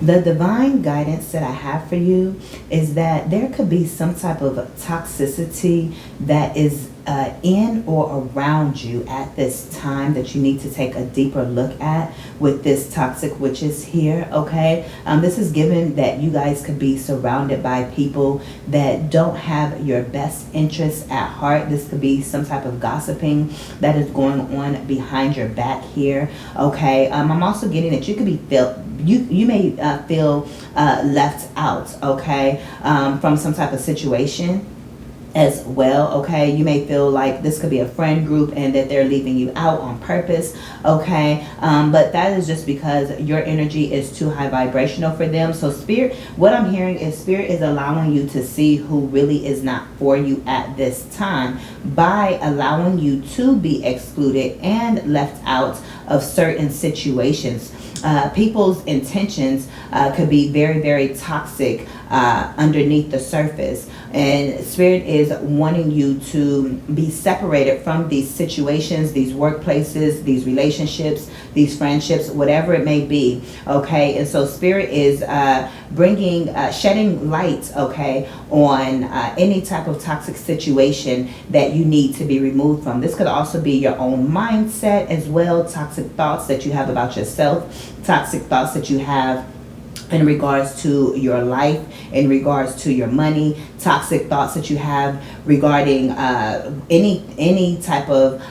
The divine guidance that I have for you is that there could be some type of toxicity that is in or around you at this time that you need to take a deeper look at with this toxic witches here, okay? This is given that you guys could be surrounded by people that don't have your best interests at heart. This could be some type of gossiping that is going on behind your back here, okay? I'm also getting that you could be you may feel left out, okay, from some type of situation as well, okay? You may feel like this could be a friend group and that they're leaving you out on purpose, okay? But that is just because your energy is too high vibrational for them. So Spirit, what I'm hearing is Spirit is allowing you to see who really is not for you at this time by allowing you to be excluded and left out of certain situations. People's intentions could be very, very toxic underneath the surface. And Spirit is wanting you to be separated from these situations, these workplaces, these relationships, these friendships, whatever it may be, okay? And so Spirit is shedding light, okay, on any type of toxic situation that you need to be removed from. This could also be your own mindset as well, toxic thoughts that you have about yourself, toxic thoughts that you have in regards to your life, in regards to your money, toxic thoughts that you have regarding any type of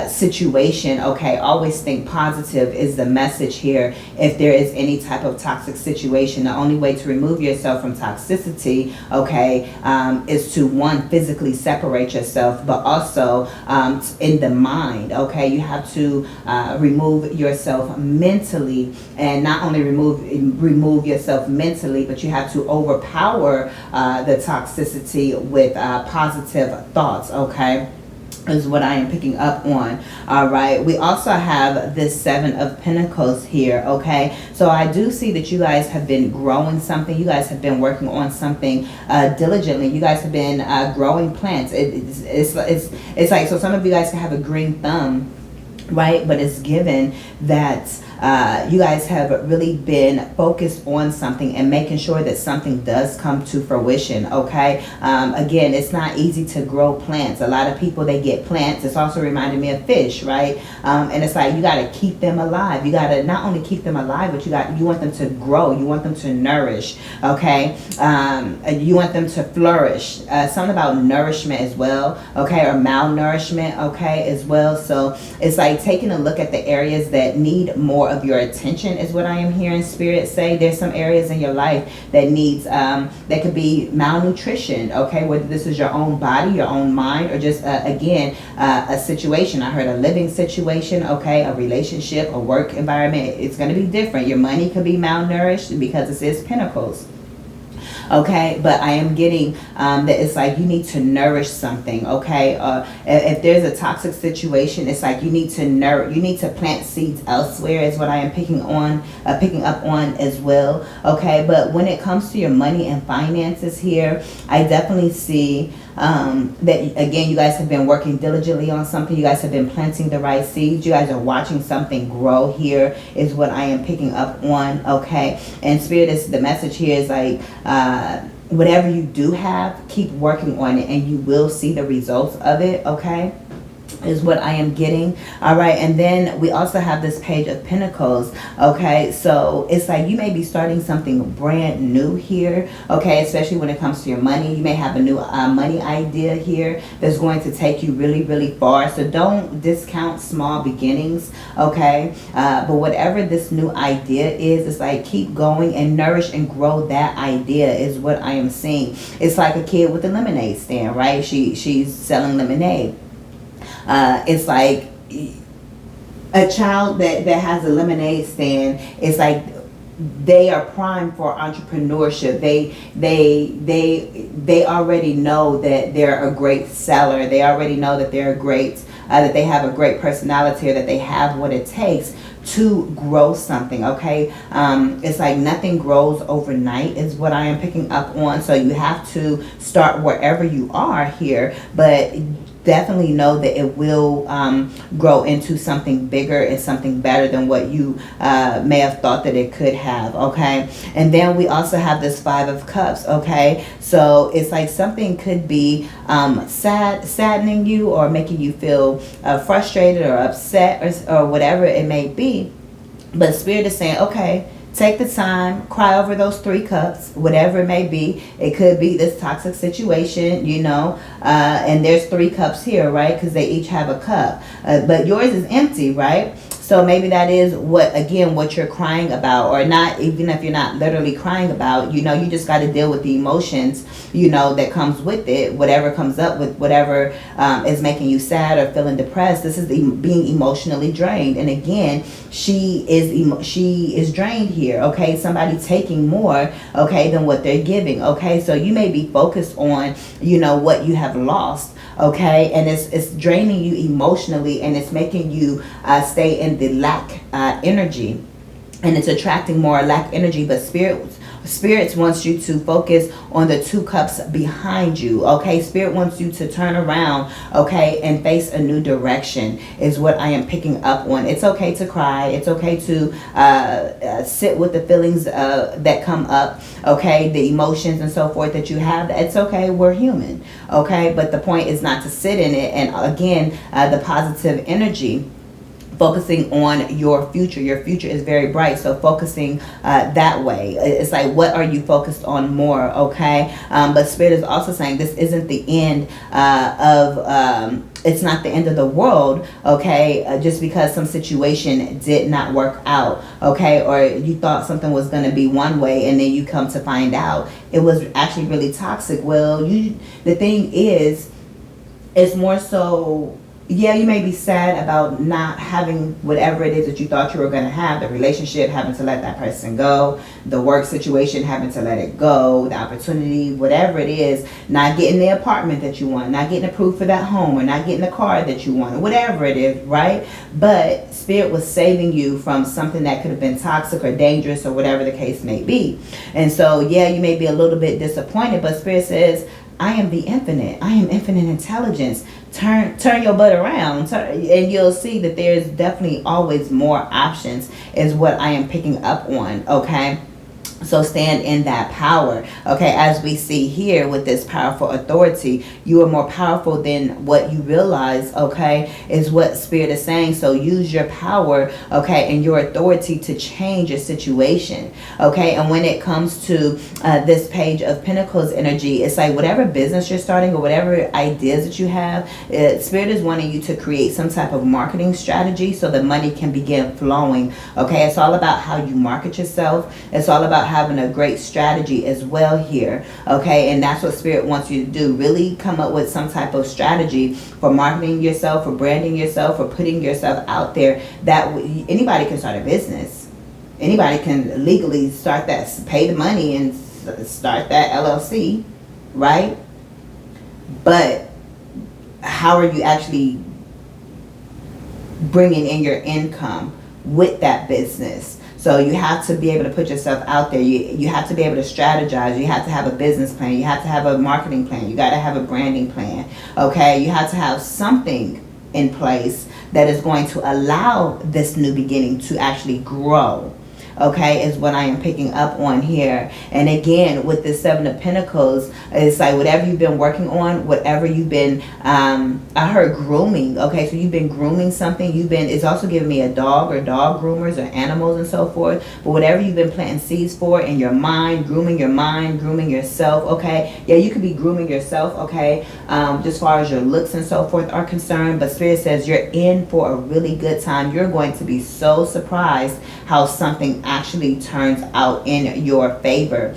situation, okay? Always think positive is the message here. If there is any type of toxic situation, the only way to remove yourself from toxicity, okay, is to, one, physically separate yourself, but also in the mind, okay? You have to remove yourself mentally, and not only remove yourself mentally, but you have to overpower the toxicity with positive thoughts, okay? Is what I am picking up on. All right, we also have this Seven of Pentacles here, okay? So I do see that you guys have been growing something. You guys have been working on something diligently. You guys have been growing plants. It's like, so some of you guys can have a green thumb, right? But it's given that you guys have really been focused on something and making sure that something does come to fruition, okay? Again, it's not easy to grow plants. A lot of people, they get plants. It's also reminding me of fish, right? And it's like you got to keep them alive. You got to not only keep them alive, but you want them to grow. You want them to nourish, okay? You want them to flourish. Something about nourishment as well, okay? Or malnourishment, okay, as well. So it's like taking a look at the areas that need more of your attention is what I am hearing Spirit say. There's some areas in your life that needs that could be malnutrition, okay? Whether this is your own body, your own mind, or just again a situation. I heard a living situation, okay? A relationship, a work environment. It's going to be different. Your money could be malnourished because it says Pentacles. Okay, but I am getting that it's like you need to nourish something, okay? If there's a toxic situation, it's like you need to plant seeds elsewhere is what I am picking up on as well, okay? But when it comes to your money and finances here, I definitely see that, again, you guys have been working diligently on something. You guys have been planting the right seeds. You guys are watching something grow here is what I am picking up on, okay? And Spirit, is the message here is like, whatever you do have, keep working on it and you will see the results of it, okay? Is what I am getting. All right, and then we also have this Page of Pentacles, okay? So it's like you may be starting something brand new here, okay? Especially when it comes to your money. You may have a new money idea here that's going to take you really, really far. So don't discount small beginnings, okay? But whatever this new idea is, it's like keep going and nourish and grow that idea is what I am seeing. It's like a kid with a lemonade stand, right? She's selling lemonade. It's like a child that has a lemonade stand. It's like they are primed for entrepreneurship. They already know that they're a great seller. They already know that they're a great that they have a great personality, or that they have what it takes to grow something, okay? It's like nothing grows overnight is what I am picking up on. So you have to start wherever you are here, but definitely know that it will grow into something bigger and something better than what you may have thought that it could have. Okay, and then we also have this Five of Cups. Okay, so it's like something could be saddening you or making you feel frustrated or upset or whatever it may be. But Spirit is saying, okay, take the time, cry over those 3 cups, whatever it may be. It could be this toxic situation, and there's 3 cups here, right? Because they each have a cup. But yours is empty, right? So maybe that is what you're crying about, or not, even if you're not literally crying about, you just got to deal with the emotions, that comes with it, whatever comes up with whatever is making you sad or feeling depressed. This is being emotionally drained. And again, she is drained here. Okay. Somebody taking more, okay, than what they're giving. Okay. So you may be focused on, what you have lost. Okay, and it's draining you emotionally, and it's making you stay in the lack energy, and it's attracting more lack energy. But spirits wants you to focus on the 2 cups behind you. Okay, Spirit wants you to turn around, okay, and face a new direction is what I am picking up on. It's okay to cry. It's okay to sit with the feelings that come up, okay, the emotions and so forth that you have. It's okay. We're human. Okay, but the point is not to sit in it. And again, the positive energy, focusing on your future. Your future is very bright, so focusing that way. It's like, what are you focused on more? Okay, but Spirit is also saying this isn't the end it's not the end of the world. Okay, just because some situation did not work out, okay, or you thought something was going to be one way and then you come to find out it was actually really toxic. Well, the thing is, it's more so, yeah, you may be sad about not having whatever it is that you thought you were going to have, the relationship, having to let that person go, the work situation, having to let it go, the opportunity, whatever it is, not getting the apartment that you want, not getting approved for that home, or not getting the car that you want, or whatever it is, right? But Spirit was saving you from something that could have been toxic or dangerous or whatever the case may be. And so, yeah, you may be a little bit disappointed, but Spirit says, I am the infinite. I am infinite intelligence. Turn your butt around, and you'll see that there's definitely always more options is what I am picking up on. Okay. So stand in that power. Okay, as we see here with this powerful authority, you are more powerful than what you realize, okay, is what Spirit is saying. So use your power, okay, and your authority to change your situation, okay. And when it comes to this Page of Pentacles energy, it's like whatever business you're starting or whatever ideas that you have, Spirit is wanting you to create some type of marketing strategy so the money can begin flowing, okay. It's all about how you market yourself. It's all about having a great strategy as well here, okay. And that's what Spirit wants you to do. Really come up with some type of strategy for marketing yourself, for branding yourself, for putting yourself out there. That anybody can start a business. Anybody can legally start that, pay the money and start that LLC, right? But how are you actually bringing in your income with that business? So you have to be able to put yourself out there. You have to be able to strategize. You have to have a business plan. You have to have a marketing plan. You got to have a branding plan. Okay, you have to have something in place that is going to allow this new beginning to actually grow. Okay, is what I am picking up on here. And again, with the Seven of Pentacles, it's like whatever you've been working on, whatever you've been, I heard grooming. Okay, so you've been grooming something. It's also giving me a dog or dog groomers or animals and so forth. But whatever you've been planting seeds for in your mind, grooming yourself, okay. Yeah, you could be grooming yourself, okay, just as far as your looks and so forth are concerned. But Spirit says you're in for a really good time. You're going to be so surprised how something actually turns out in your favor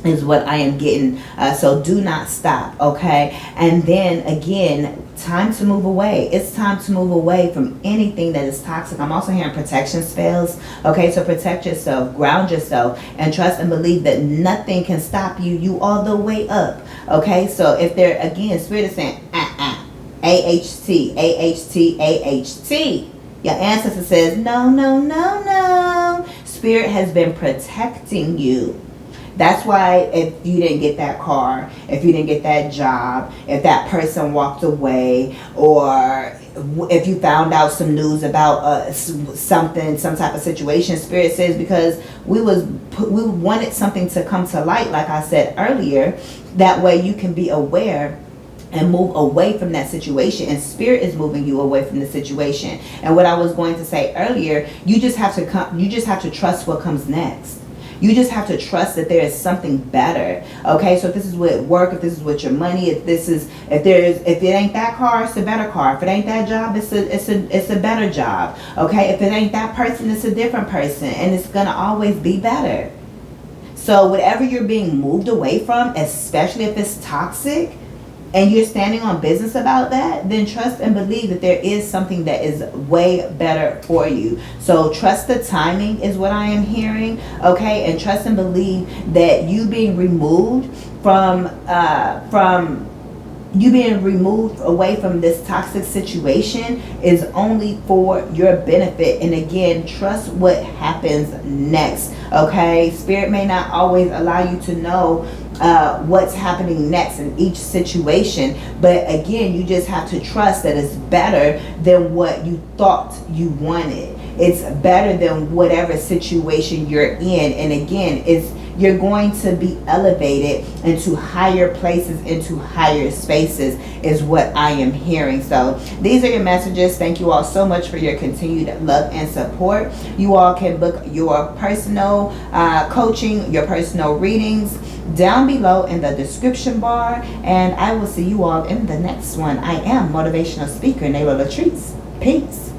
is what I am getting. So do not stop, okay. And then again, time to move away. It's time to move away from anything that is toxic. I'm also hearing protection spells, okay. So protect yourself, ground yourself, and trust and believe that nothing can stop you. You all the way up, okay. So if there, again, Spirit is saying AHT, AHT, AHT. Your ancestor says no, no, no, no. Spirit has been protecting you. That's why if you didn't get that car, if you didn't get that job, if that person walked away, or if you found out some news about something, some type of situation, Spirit says because we wanted something to come to light, like I said earlier. That way you can be aware and move away from that situation, and Spirit is moving you away from the situation. And what I was going to say earlier, you just have to trust what comes next. You just have to trust that there is something better. Okay, so if this is with work, if this is with your money, if it ain't that car, it's a better car. If it ain't that job, it's a better job. Okay, if it ain't that person, it's a different person, and it's gonna always be better. So whatever you're being moved away from, especially if it's toxic, and you're standing on business about that, then trust and believe that there is something that is way better for you. So trust the timing is what I am hearing, okay? And trust and believe that you being removed you being removed away from this toxic situation is only for your benefit. And again, trust what happens next, okay? Spirit may not always allow you to know what's happening next in each situation, but again, you just have to trust that it's better than what you thought you wanted. It's better than whatever situation you're in. And again, you're going to be elevated into higher places, into higher spaces, is what I am hearing. So these are your messages. Thank you all so much for your continued love and support. You all can book your personal coaching, your personal readings down below in the description bar. And I will see you all in the next one. I am Motivational Speaker Latrice. Peace.